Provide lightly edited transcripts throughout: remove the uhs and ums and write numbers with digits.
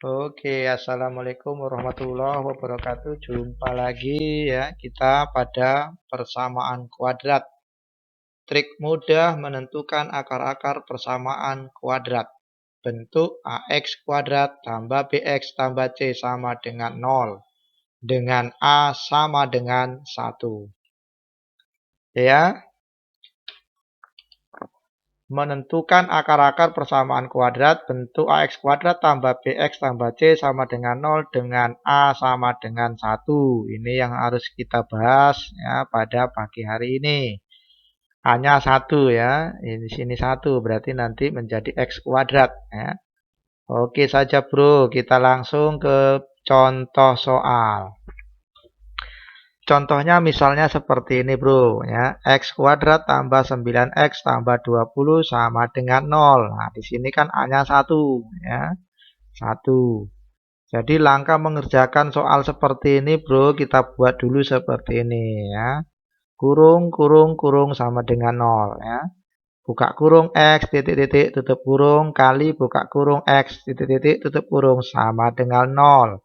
Assalamualaikum warahmatullahi wabarakatuh. Jumpa lagi ya kita pada persamaan kuadrat. Trik mudah menentukan akar-akar persamaan kuadrat. Bentuk AX kuadrat tambah BX tambah C sama dengan 0. Dengan A sama dengan 1. Ya. Menentukan akar-akar persamaan kuadrat, bentuk AX kuadrat tambah BX tambah C sama dengan 0 dengan A sama dengan 1. Ini yang harus kita bahas ya pada pagi hari ini. A-nya 1 ya, ini sini 1 berarti nanti menjadi X kuadrat ya. Oke saja bro, kita langsung ke contoh soal. Contohnya misalnya seperti ini bro ya. X kuadrat tambah 9X tambah 20 sama dengan 0. Nah, di sini kan A-nya 1 ya. 1. Jadi langkah mengerjakan soal seperti ini bro, kita buat dulu seperti ini ya. Kurung kurung kurung sama dengan 0 ya. Buka kurung X titik-titik tutup kurung kali buka kurung X titik-titik tutup kurung sama dengan 0.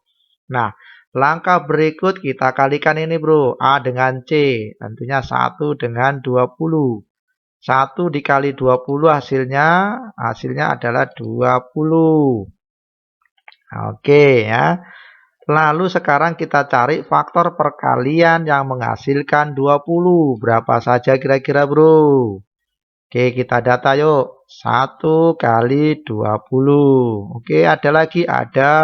Nah, langkah berikut kita kalikan ini bro. A dengan C. Tentunya 1 dengan 20. 1 dikali 20 hasilnya adalah 20. Oke ya. Lalu sekarang kita cari faktor perkalian yang menghasilkan 20. Berapa saja kira-kira bro? Oke, kita data yuk. 1 kali 20. Oke, ada lagi? Ada.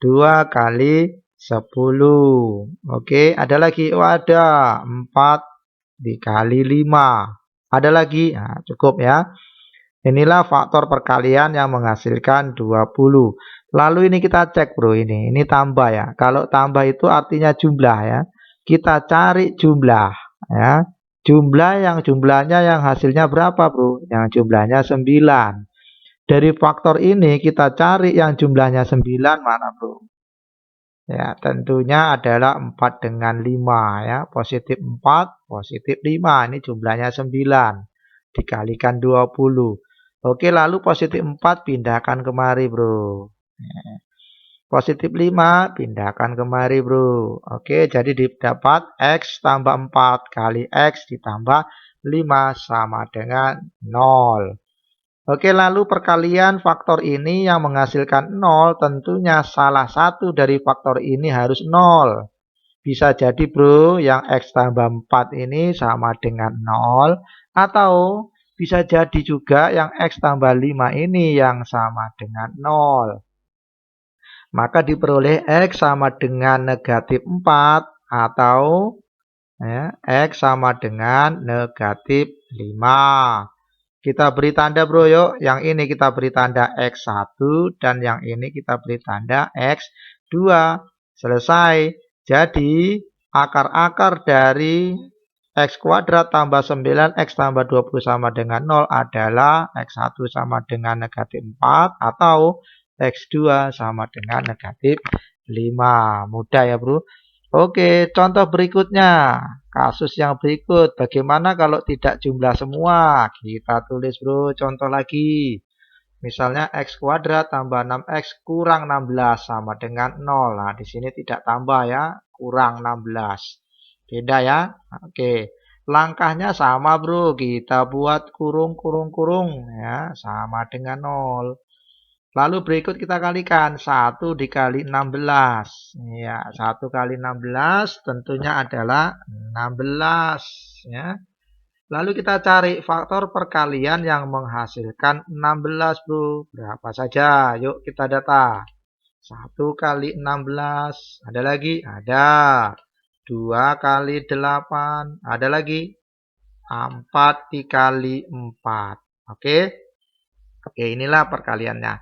2 kali 10. Oke, ada lagi? Oh, ada. 4 dikali 5. Ada lagi? Nah, cukup ya. Inilah faktor perkalian yang menghasilkan 20. Lalu ini kita cek bro, ini tambah ya. Kalau tambah itu artinya jumlah ya. Kita cari jumlah ya. Jumlahnya yang hasilnya berapa bro? Yang jumlahnya 9. Dari faktor ini kita cari yang jumlahnya 9 mana bro? Ya, tentunya adalah 4 dengan 5 ya. Positif 4, positif 5. Ini jumlahnya 9. Dikalikan 20. Oke, lalu positif 4 pindahkan kemari bro. Positif 5 pindahkan kemari bro. Oke, jadi didapat X tambah 4 kali X ditambah 5 sama dengan 0. Oke, lalu perkalian faktor ini yang menghasilkan 0, tentunya salah satu dari faktor ini harus 0. Bisa jadi bro, yang X tambah 4 ini sama dengan 0. Atau bisa jadi juga yang X tambah 5 ini yang sama dengan 0. Maka diperoleh X sama dengan negatif 4 atau ya, X sama dengan negatif 5. Kita beri tanda bro yuk. Yang ini kita beri tanda X1 dan yang ini kita beri tanda X2. Selesai. Jadi akar-akar dari X kuadrat tambah 9X tambah 20 sama dengan 0 adalah X1 sama dengan negatif 4 atau X2 sama dengan negatif 5. Mudah ya bro. Oke, contoh berikutnya. Kasus yang berikut. Bagaimana kalau tidak jumlah semua? Kita tulis bro, contoh lagi. Misalnya X kuadrat tambah 6X kurang 16 sama dengan 0. Nah, di sini tidak tambah ya. Kurang 16. Beda ya. Oke. Langkahnya sama bro. Kita buat kurung kurung kurung ya. Sama dengan 0. Lalu berikut kita kalikan 1 dikali 16. Ya, 1 kali 16 tentunya adalah 16 ya. Lalu kita cari faktor perkalian yang menghasilkan 16 bro. Berapa saja? Yuk kita data. 1 kali 16. Ada lagi? Ada. 2 kali 8. Ada lagi? 4 dikali 4. Oke. Oke, inilah perkaliannya.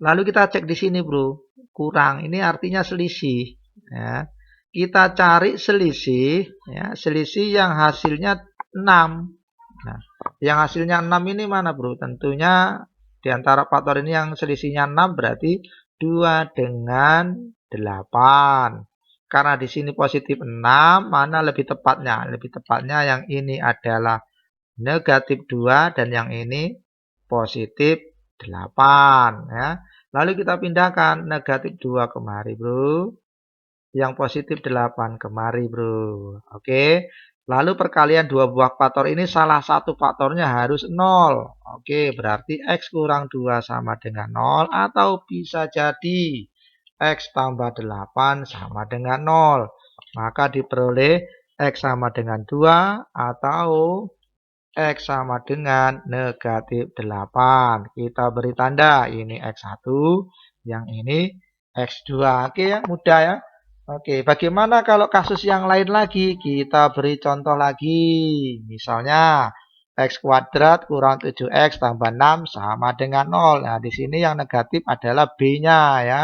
Lalu kita cek di sini bro. Kurang. Ini artinya selisih. Ya. Kita cari selisih. Ya, selisih yang hasilnya 6. Nah, yang hasilnya 6 ini mana bro? Tentunya di antara faktor ini yang selisihnya 6 berarti 2 dengan 8. Karena di sini positif 6, mana lebih tepatnya? Lebih tepatnya yang ini adalah negatif 2 dan yang ini positif 8 ya. Lalu kita pindahkan negatif 2 kemari bro. Yang positif 8 kemari bro. Oke. Lalu perkalian dua buah faktor ini salah satu faktornya harus 0. Oke, berarti X kurang 2 sama dengan 0. Atau bisa jadi X tambah 8 sama dengan 0. Maka diperoleh X sama dengan 2 atau X sama dengan negatif 8. Kita beri tanda, ini X1, yang ini X2. Oke ya, mudah ya. Oke, bagaimana kalau kasus yang lain lagi? Kita beri contoh lagi. Misalnya, X kuadrat kurang 7X tambah 6 sama dengan 0. Nah, di sini yang negatif adalah B-nya ya.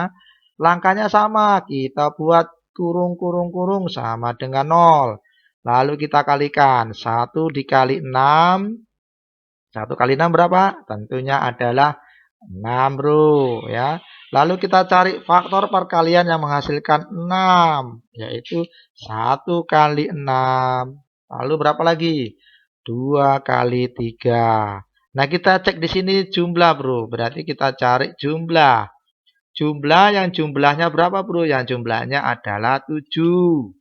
Langkahnya sama, kita buat kurung sama dengan 0. Lalu kita kalikan 1 dikali 6. 1 kali 6 berapa? Tentunya adalah 6 bro ya. Lalu kita cari faktor perkalian yang menghasilkan 6. Yaitu 1 kali 6. Lalu berapa lagi? 2 kali 3. Nah kita cek di sini jumlah bro. Berarti kita cari jumlah. Yang jumlahnya berapa bro? Yang jumlahnya adalah 7.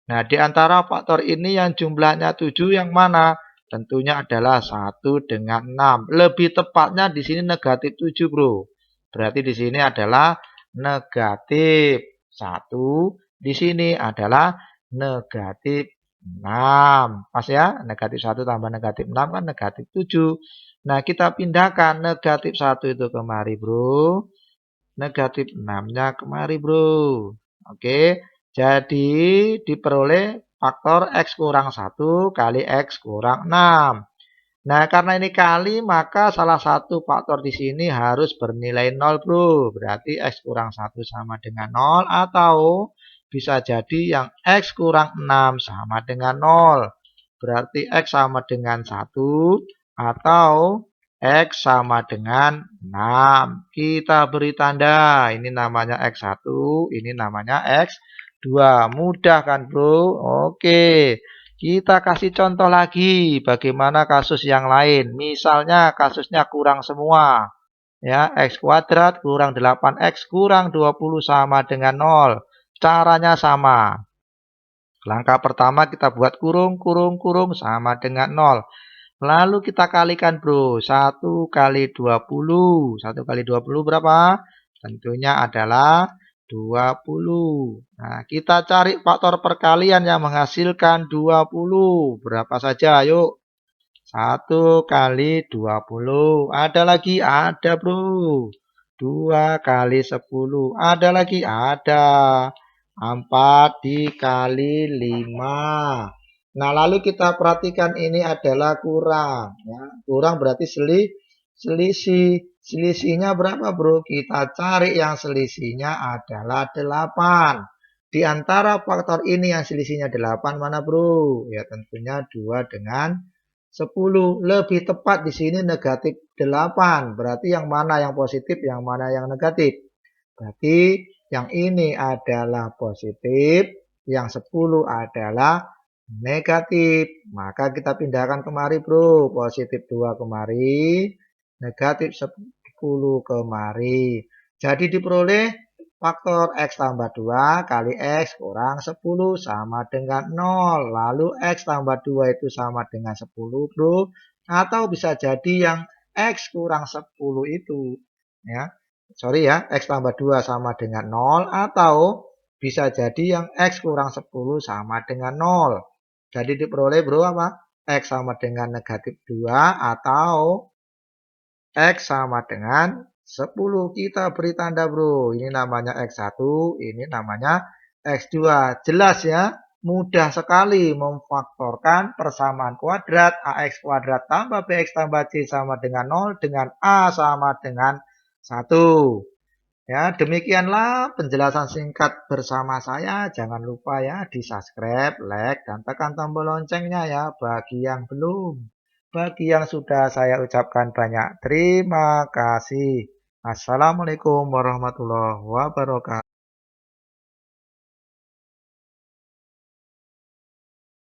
Nah, di antara faktor ini yang jumlahnya 7 yang mana? Tentunya adalah 1 dengan 6. Lebih tepatnya di sini negatif 7, bro. Berarti di sini adalah negatif 1. Di sini adalah negatif 6. Pas ya? Negatif 1 tambah negatif 6 kan negatif 7. Nah, kita pindahkan negatif 1 itu kemari, bro. Negatif 6-nya kemari, bro. Oke. Jadi diperoleh faktor X kurang 1 kali X kurang 6. Nah, karena ini kali, maka salah satu faktor di sini harus bernilai 0, bro. Berarti X kurang 1 sama dengan 0, atau bisa jadi yang X kurang 6 sama dengan 0. Berarti X sama dengan 1, atau X sama dengan 6. Kita beri tanda. Ini namanya X1, ini namanya X2. Mudah kan bro? Oke. Kita kasih contoh lagi. Bagaimana kasus yang lain. Misalnya kasusnya kurang semua. Ya, X kuadrat kurang 8X kurang 20 sama dengan 0. Caranya sama. Langkah pertama kita buat kurung sama dengan 0. Lalu kita kalikan bro, 1 kali 20. 1 kali 20 berapa? Tentunya adalah 20. Nah, kita cari faktor perkalian yang menghasilkan 20. Berapa saja? Yuk. 1 kali 20. Ada lagi? Ada bro. 2 kali 10. Ada lagi? Ada. 4 dikali 5. Nah, lalu kita perhatikan ini adalah kurang. Ya. Kurang berarti selisih. Selisihnya berapa bro? Kita cari yang selisihnya adalah 8. Di antara faktor ini yang selisihnya 8 mana bro? Ya tentunya 2 dengan 10. Lebih tepat di sini negatif 8. Berarti yang mana yang positif, yang mana yang negatif? Berarti yang ini adalah positif, yang 10 adalah negatif. Maka kita pindahkan kemari bro. Positif 2 kemari, negatif 10 kemari. Jadi diperoleh faktor X tambah 2 kali X kurang 10 sama dengan 0. Lalu X tambah 2 itu sama dengan 10 bro. Atau bisa jadi yang X kurang 10 itu. Ya. Sorry ya, X tambah 2 sama dengan 0. Atau bisa jadi yang X kurang 10 sama dengan 0. Jadi diperoleh bro apa? X sama dengan negatif 2 atau X sama dengan 10. Kita beri tanda bro. Ini namanya X1, ini namanya X2. Jelas ya? Mudah sekali memfaktorkan persamaan kuadrat AX kuadrat tambah BX tambah C sama dengan 0 dengan A sama dengan 1. Ya, demikianlah penjelasan singkat bersama saya. Jangan lupa ya di subscribe, like, dan tekan tombol loncengnya ya bagi yang belum. Bagi yang sudah saya ucapkan banyak terima kasih. Assalamualaikum warahmatullahi wabarakatuh.